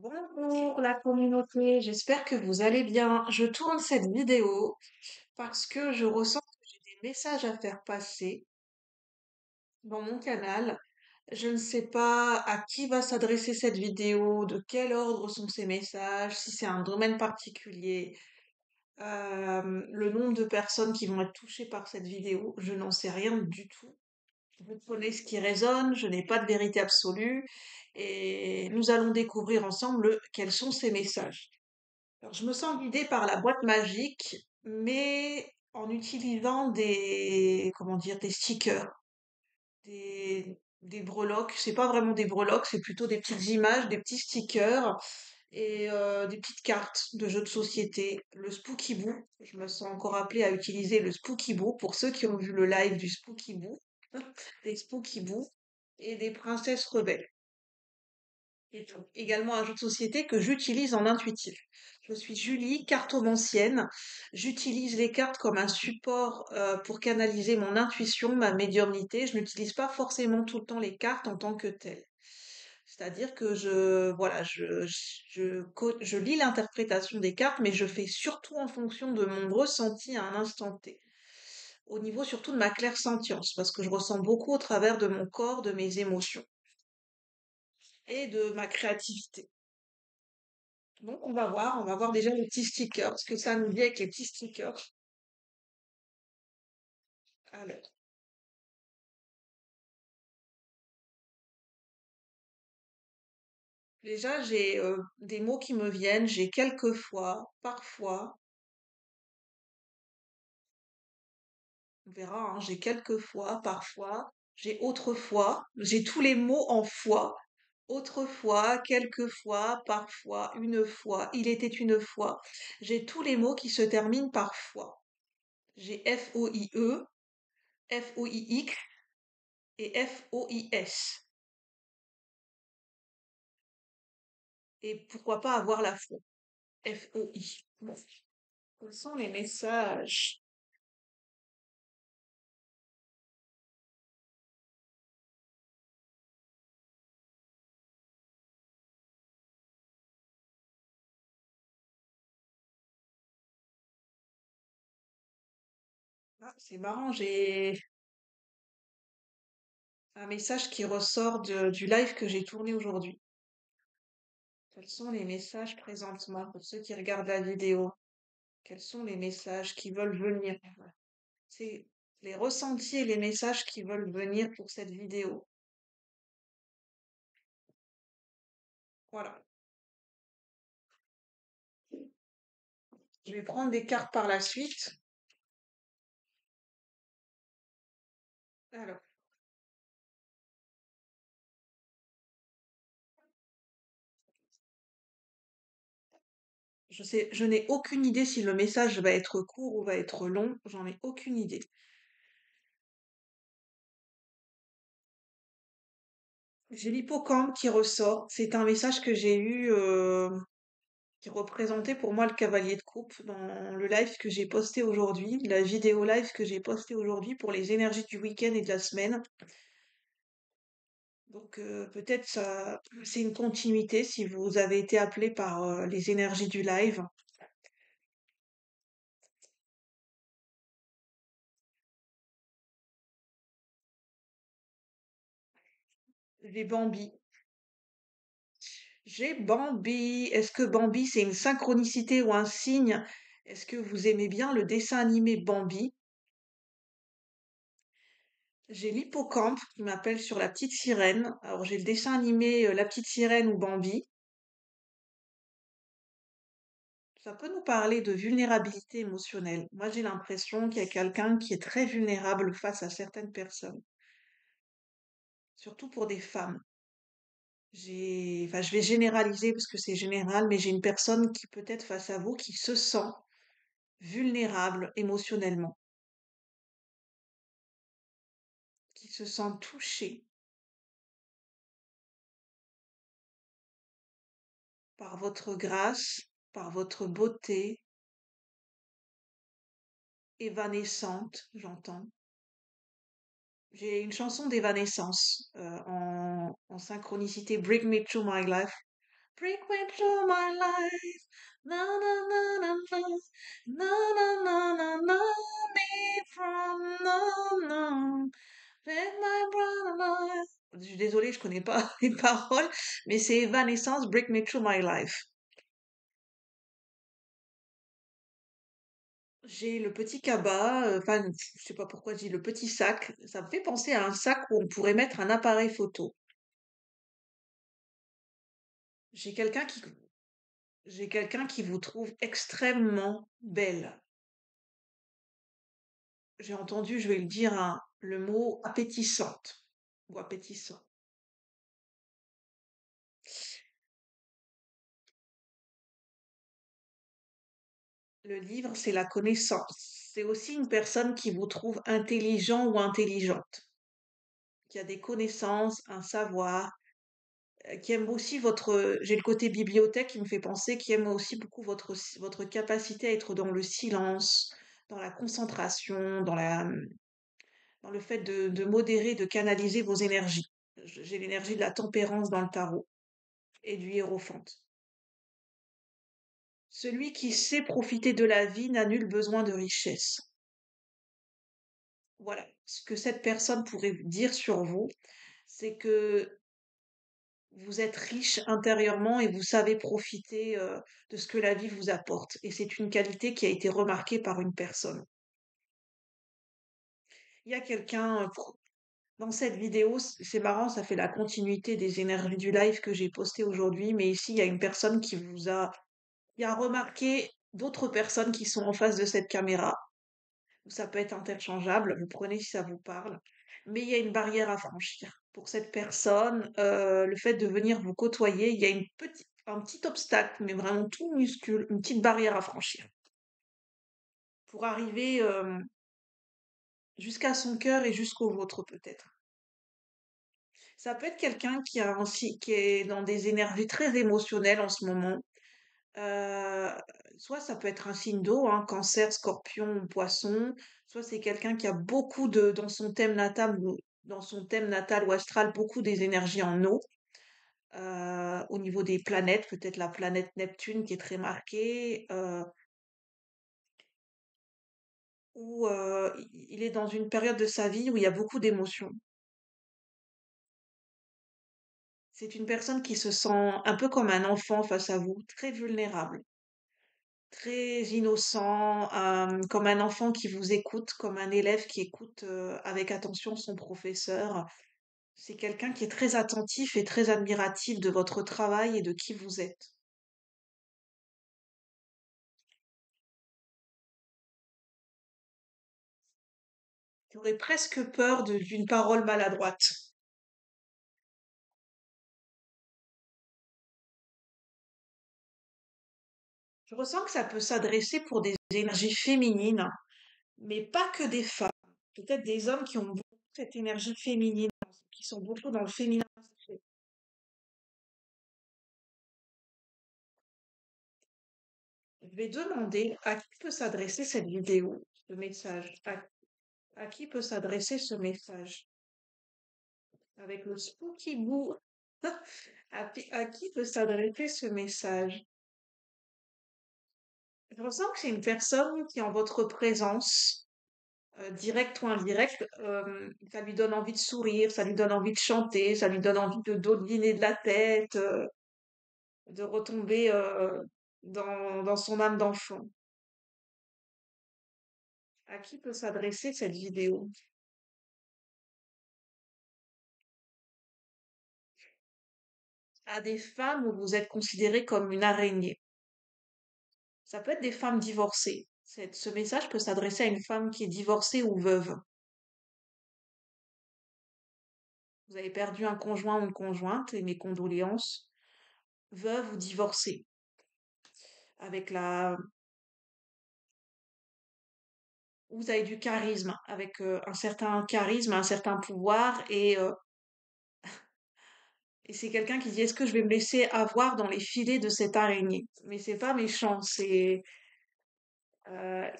Bonjour la communauté, j'espère que vous allez bien. Je tourne cette vidéo parce que je ressens que j'ai des messages à faire passer dans mon canal. Je ne sais pas à qui va s'adresser cette vidéo, de quel ordre sont ces messages, si c'est un domaine particulier, le nombre de personnes qui vont être touchées par cette vidéo, je n'en sais rien du tout. Vous prenez ce qui résonne, je n'ai pas de vérité absolue et nous allons découvrir ensemble quels sont ces messages. Alors, je me sens guidée par la boîte magique, mais en utilisant comment dire, des stickers, des breloques. C'est pas vraiment des breloques, c'est plutôt des petites images, des petits stickers et des petites cartes de jeux de société. Le Spooky Boo, je me sens encore appelée à utiliser le Spooky Boo pour ceux qui ont vu le live du Spooky Boo, des Spooky Boo et des princesses rebelles. Et donc, également un jeu de société que j'utilise en intuitif. Je suis Julie, cartomancienne. J'utilise les cartes comme un support pour canaliser mon intuition, ma médiumnité. Je n'utilise pas forcément tout le temps les cartes en tant que telles. C'est-à-dire que voilà, je lis l'interprétation des cartes, mais je fais surtout en fonction de mon ressenti à un instant T. Au niveau surtout de ma clairsentience, parce que je ressens beaucoup au travers de mon corps, de mes émotions et de ma créativité. Donc on va voir déjà les petits stickers, ce que ça nous dit avec les petits stickers. Alors, déjà j'ai des mots qui me viennent, j'ai quelquefois, parfois, on verra, hein, j'ai quelquefois, parfois, j'ai autrefois, j'ai tous les mots en fois. Autrefois, quelquefois, parfois, une fois, il était une fois. J'ai tous les mots qui se terminent par fois. J'ai F-O-I-E, F-O-I-X et F-O-I-S. Et pourquoi pas avoir la foi. F-O-I. Bon. Quels sont les messages? Ah, c'est marrant, j'ai un message qui ressort du live que j'ai tourné aujourd'hui. Quels sont les messages présentement pour ceux qui regardent la vidéo? Quels sont les messages qui veulent venir? C'est les ressentis et les messages qui veulent venir pour cette vidéo. Voilà. Je vais prendre des cartes par la suite. Alors, je n'ai aucune idée si le message va être court ou va être long. J'en ai aucune idée. J'ai l'hippocampe qui ressort. C'est un message que j'ai eu qui représentait pour moi le cavalier de coupe dans le live que j'ai posté aujourd'hui, la vidéo live que j'ai postée aujourd'hui pour les énergies du week-end et de la semaine. Donc peut-être ça, c'est une continuité si vous avez été appelé par les énergies du live. J'ai Bambi. J'ai Bambi. Est-ce que Bambi c'est une synchronicité ou un signe? Est-ce que vous aimez bien le dessin animé Bambi? J'ai l'hippocampe qui m'appelle sur la petite sirène. Alors j'ai le dessin animé La petite sirène ou Bambi. Ça peut nous parler de vulnérabilité émotionnelle. Moi, j'ai l'impression qu'il y a quelqu'un qui est très vulnérable face à certaines personnes, surtout pour des femmes. Enfin, je vais généraliser parce que c'est général, mais j'ai une personne qui peut être face à vous qui se sent vulnérable émotionnellement, qui se sent touchée par votre grâce, par votre beauté évanescente, j'entends. J'ai une chanson d'évanescence en synchronicité Bring Me to My Life Break me through my life. Na na na na na. Na na na na na. Me from no no. Break my brown life. Je suis désolée, je connais pas les paroles, mais c'est Evanescence, Break Me Through My Life. J'ai le petit cabas, enfin, je sais pas pourquoi je dis le petit sac. Ça me fait penser à un sac où on pourrait mettre un appareil photo. J'ai quelqu'un qui, j'ai quelqu'un qui vous trouve extrêmement belle. J'ai entendu, je vais le dire, hein, le mot appétissante ou appétissant. Le livre, c'est la connaissance. C'est aussi une personne qui vous trouve intelligent ou intelligente, qui a des connaissances, un savoir, qui aime aussi votre. J'ai le côté bibliothèque qui me fait penser, qui aime aussi beaucoup votre capacité à être dans le silence, dans la concentration, dans le fait de modérer, de canaliser vos énergies. J'ai l'énergie de la tempérance dans le tarot et du hiérophante. Celui qui sait profiter de la vie n'a nul besoin de richesse. Voilà. Ce que cette personne pourrait dire sur vous, c'est que vous êtes riche intérieurement et vous savez profiter de ce que la vie vous apporte. Et c'est une qualité qui a été remarquée par une personne. Il y a quelqu'un dans cette vidéo, c'est marrant, ça fait la continuité des énergies du live que j'ai posté aujourd'hui, mais ici il y a une personne qui a remarqué d'autres personnes qui sont en face de cette caméra. Ça peut être interchangeable, vous prenez si ça vous parle, mais il y a une barrière à franchir. Pour cette personne, le fait de venir vous côtoyer, il y a un petit obstacle, mais vraiment tout minuscule, une petite barrière à franchir pour arriver jusqu'à son cœur et jusqu'au vôtre peut-être. Ça peut être quelqu'un qui est dans des énergies très émotionnelles en ce moment. Euh, Soit ça peut être un signe d'eau, hein, cancer, scorpion, poisson, soit c'est quelqu'un qui a beaucoup dans son thème natal, ou astral, beaucoup des énergies en eau. Au niveau des planètes, peut-être la planète Neptune qui est très marquée, ou il est dans une période de sa vie où il y a beaucoup d'émotions. C'est une personne qui se sent un peu comme un enfant face à vous, très vulnérable, très innocent, comme un enfant qui vous écoute, comme un élève qui écoute avec attention son professeur. C'est quelqu'un qui est très attentif et très admiratif de votre travail et de qui vous êtes. J'aurais presque peur d'une parole maladroite. Je ressens que ça peut s'adresser pour des énergies féminines, mais pas que des femmes. Peut-être des hommes qui ont beaucoup cette énergie féminine, qui sont beaucoup dans le féminin. Je vais demander à qui peut s'adresser cette vidéo, ce message. À qui peut s'adresser ce message? Avec le spooky boo. À qui peut s'adresser ce message? Je ressens que c'est une personne qui, en votre présence, directe ou indirecte, ça lui donne envie de sourire, ça lui donne envie de chanter, ça lui donne envie de dodeliner de la tête, de retomber dans son âme d'enfant. À qui peut s'adresser cette vidéo? À des femmes où vous êtes considérée comme une araignée. Ça peut être des femmes divorcées. Ce message peut s'adresser à une femme qui est divorcée ou veuve. Vous avez perdu un conjoint ou une conjointe, et mes condoléances, veuve ou divorcée. Avec la, Vous avez du charisme, avec un certain charisme, un certain pouvoir, et c'est quelqu'un qui dit, est-ce que je vais me laisser avoir dans les filets de cette araignée? Mais c'est pas méchant, euh,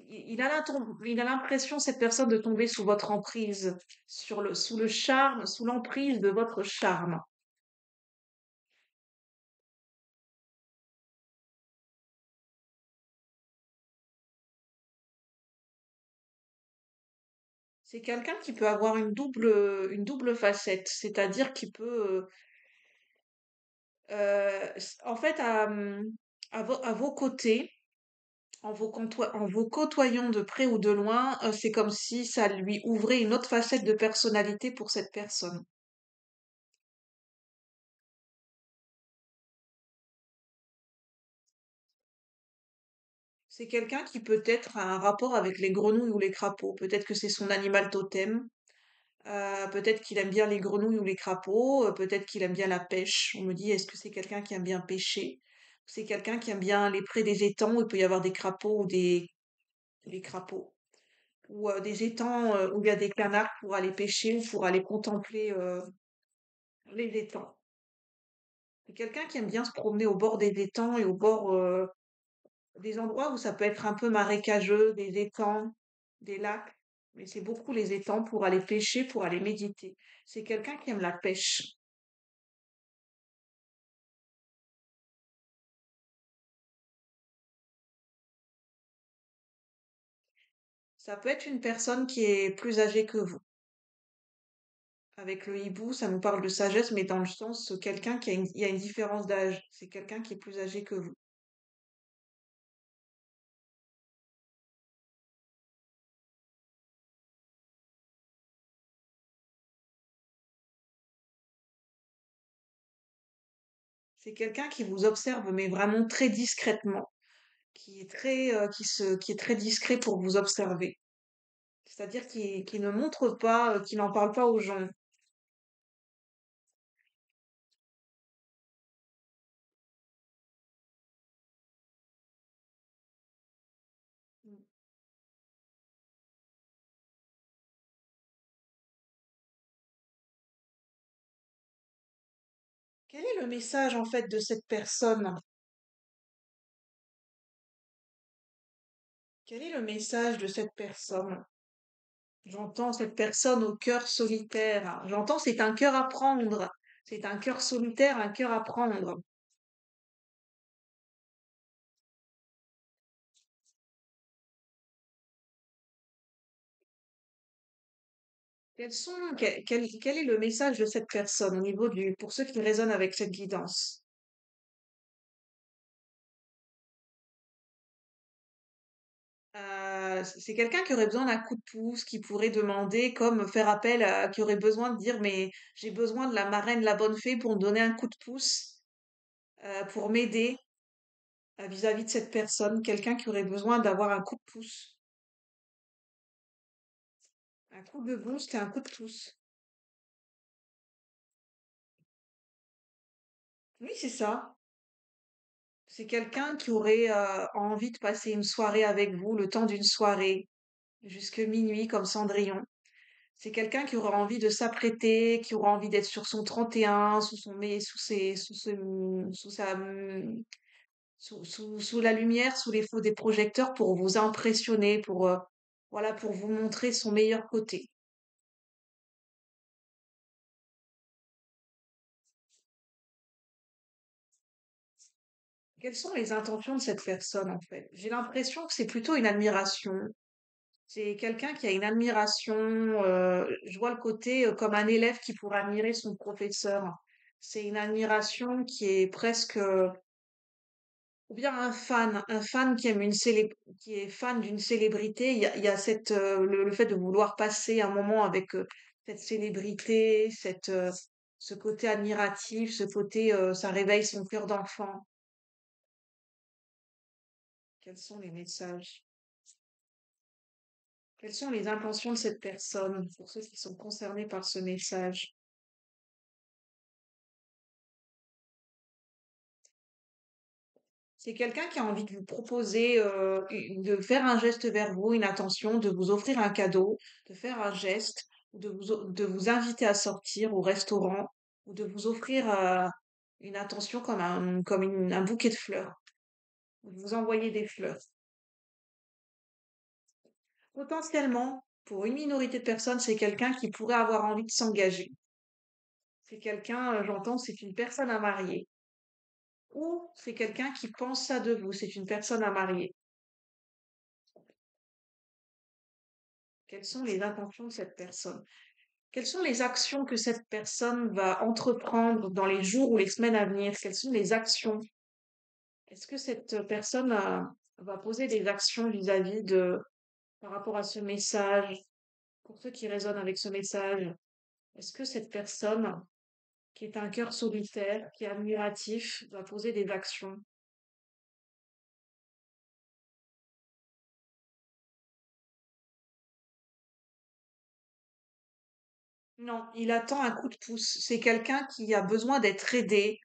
il a l'impression, cette personne, de tomber sous votre emprise, sous le charme, sous l'emprise de votre charme. C'est quelqu'un qui peut avoir une double facette, c'est-à-dire qui peut, en fait, à vos côtés, en vous côtoyant de près ou de loin, c'est comme si ça lui ouvrait une autre facette de personnalité pour cette personne. C'est quelqu'un qui peut-être a un rapport avec les grenouilles ou les crapauds. Peut-être que c'est son animal totem. Peut-être qu'il aime bien les grenouilles ou les crapauds. Peut-être qu'il aime bien la pêche. On me dit, est-ce que c'est quelqu'un qui aime bien pêcher? C'est quelqu'un qui aime bien aller près des étangs où il peut y avoir des crapauds ou des crapauds. Ou des étangs où il y a des canards pour aller pêcher ou pour aller contempler les étangs. C'est quelqu'un qui aime bien se promener au bord des étangs et au bord des endroits où ça peut être un peu marécageux, des étangs, des lacs. Mais c'est beaucoup les étangs pour aller pêcher, pour aller méditer. C'est quelqu'un qui aime la pêche. Ça peut être une personne qui est plus âgée que vous. Avec le hibou, ça nous parle de sagesse, mais dans le sens quelqu'un il y a une différence d'âge. C'est quelqu'un qui est plus âgé que vous. C'est quelqu'un qui vous observe, mais vraiment très discrètement, qui est très discret pour vous observer. C'est-à-dire qui ne montre pas, qui n'en parle pas aux gens. Quel est le message en fait de cette personne? Quel est le message de cette personne? J'entends cette personne au cœur solitaire. J'entends c'est un cœur à prendre. C'est un cœur solitaire, un cœur à prendre. Quel est le message de cette personne au niveau pour ceux qui résonnent avec cette guidance? C'est quelqu'un qui aurait besoin d'un coup de pouce, qui pourrait demander, comme faire appel qui aurait besoin de dire, mais j'ai besoin de la marraine, la bonne fée pour me donner un coup de pouce, pour m'aider vis-à-vis de cette personne, quelqu'un qui aurait besoin d'avoir un coup de pouce, un coup de boost et un coup de pouce. Oui, c'est ça. C'est quelqu'un qui aurait envie de passer une soirée avec vous, le temps d'une soirée, jusque minuit comme Cendrillon. C'est quelqu'un qui aura envie de s'apprêter, qui aura envie d'être sur son 31, sous son mais sous ses sous ce sous sa sous la lumière, sous les feux des projecteurs pour vous impressionner, pour voilà, pour vous montrer son meilleur côté. Quelles sont les intentions de cette personne en fait? J'ai l'impression que c'est plutôt une admiration. C'est quelqu'un qui a une admiration, je vois le côté comme un élève qui pourrait admirer son professeur. C'est une admiration qui est presque ou bien un fan qui est fan d'une célébrité. Il y a le fait de vouloir passer un moment avec cette célébrité, ce côté admiratif, ce côté, ça réveille son cœur d'enfant. Quels sont les messages? Quelles sont les intentions de cette personne pour ceux qui sont concernés par ce message? C'est quelqu'un qui a envie de vous proposer, de faire un geste vers vous, une attention, de vous offrir un cadeau, de faire un geste, de vous inviter à sortir au restaurant ou de vous offrir une attention comme un bouquet de fleurs, de vous envoyer des fleurs. Potentiellement, pour une minorité de personnes, c'est quelqu'un qui pourrait avoir envie de s'engager. C'est quelqu'un, j'entends, c'est une personne à marier. Ou c'est quelqu'un qui pense ça de vous, c'est une personne à marier. Quelles sont les intentions de cette personne? Quelles sont les actions que cette personne va entreprendre dans les jours ou les semaines à venir? Quelles sont les actions? Est-ce que cette personne va poser des actions vis-à-vis de, par rapport à ce message, pour ceux qui résonnent avec ce message? Est-ce que cette personne, qui est un cœur solitaire, qui est admiratif, va poser des actions? Non, il attend un coup de pouce. C'est quelqu'un qui a besoin d'être aidé,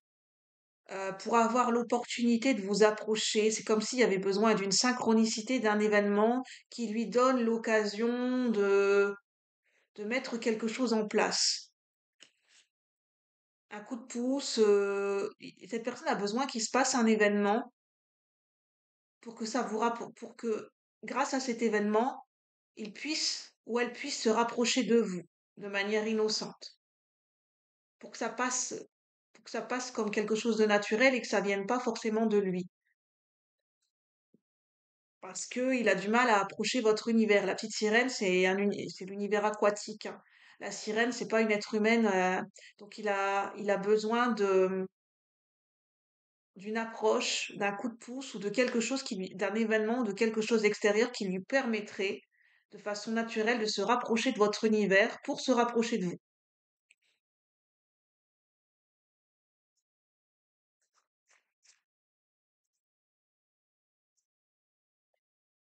pour avoir l'opportunité de vous approcher. C'est comme s'il y avait besoin d'une synchronicité d'un événement qui lui donne l'occasion de mettre quelque chose en place. Un coup de pouce, cette personne a besoin qu'il se passe un événement pour que ça pour que grâce à cet événement, il puisse ou elle puisse se rapprocher de vous de manière innocente. Pour que ça passe, pour que ça passe comme quelque chose de naturel et que ça vienne pas forcément de lui. Parce que il a du mal à approcher votre univers. La petite sirène, c'est l'univers aquatique, hein. La sirène, c'est pas une être humaine, donc il a besoin d'une approche, d'un coup de pouce ou de quelque chose d'un événement, de quelque chose extérieur qui lui permettrait, de façon naturelle, de se rapprocher de votre univers pour se rapprocher de vous.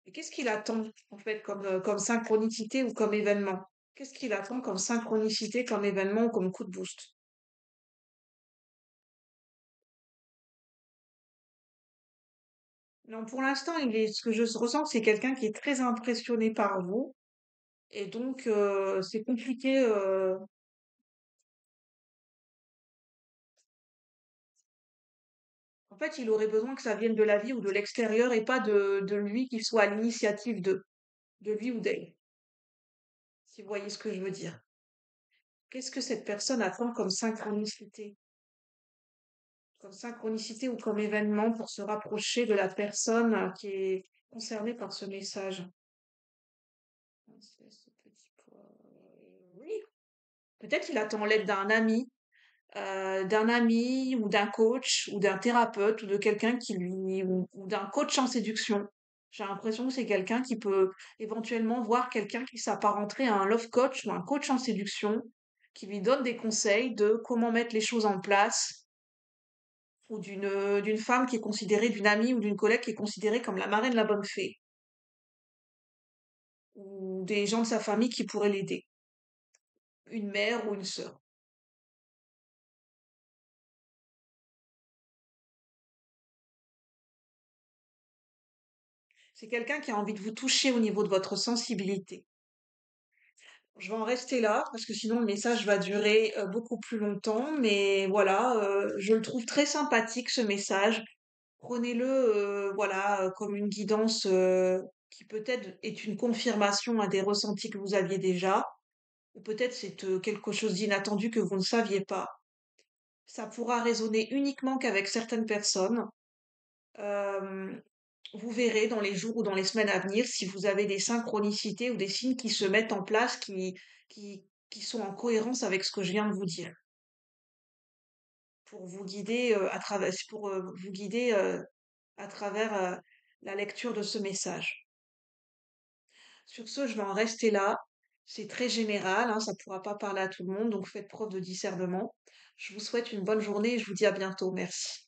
Et qu'est-ce qu'il attend, en fait, comme synchronicité ou comme événement? Qu'est-ce qu'il attend comme synchronicité, comme événement ou comme coup de boost? Non, pour l'instant, ce que je ressens, c'est quelqu'un qui est très impressionné par vous. Et donc, c'est compliqué. En fait, il aurait besoin que ça vienne de la vie ou de l'extérieur et pas de lui qui soit à l'initiative de lui ou d'elle. Si vous voyez ce que je veux dire. Qu'est-ce que cette personne attend comme synchronicité? Comme synchronicité ou comme événement pour se rapprocher de la personne qui est concernée par ce message? C'est ce petit pois. Oui, peut-être qu'il attend l'aide d'un ami ou d'un coach ou d'un thérapeute ou de quelqu'un qui lui ou d'un coach en séduction. J'ai l'impression que c'est quelqu'un qui peut éventuellement voir quelqu'un qui s'apparenterait à un love coach ou un coach en séduction qui lui donne des conseils de comment mettre les choses en place ou d'une femme qui est considérée, d'une amie ou d'une collègue qui est considérée comme la marraine de la bonne fée ou des gens de sa famille qui pourraient l'aider, une mère ou une sœur. C'est quelqu'un qui a envie de vous toucher au niveau de votre sensibilité. Je vais en rester là parce que sinon le message va durer beaucoup plus longtemps. Mais voilà, je le trouve très sympathique ce message. Prenez-le, voilà, comme une guidance qui peut-être est une confirmation à des ressentis que vous aviez déjà, ou peut-être c'est quelque chose d'inattendu que vous ne saviez pas. Ça pourra résonner uniquement qu'avec certaines personnes. Euh, Vous verrez dans les jours ou dans les semaines à venir si vous avez des synchronicités ou des signes qui se mettent en place, qui sont en cohérence avec ce que je viens de vous dire, pour vous guider vous guider à travers la lecture de ce message. Sur ce, je vais en rester là. C'est très général, hein, ça ne pourra pas parler à tout le monde, donc faites preuve de discernement. Je vous souhaite une bonne journée et je vous dis à bientôt. Merci.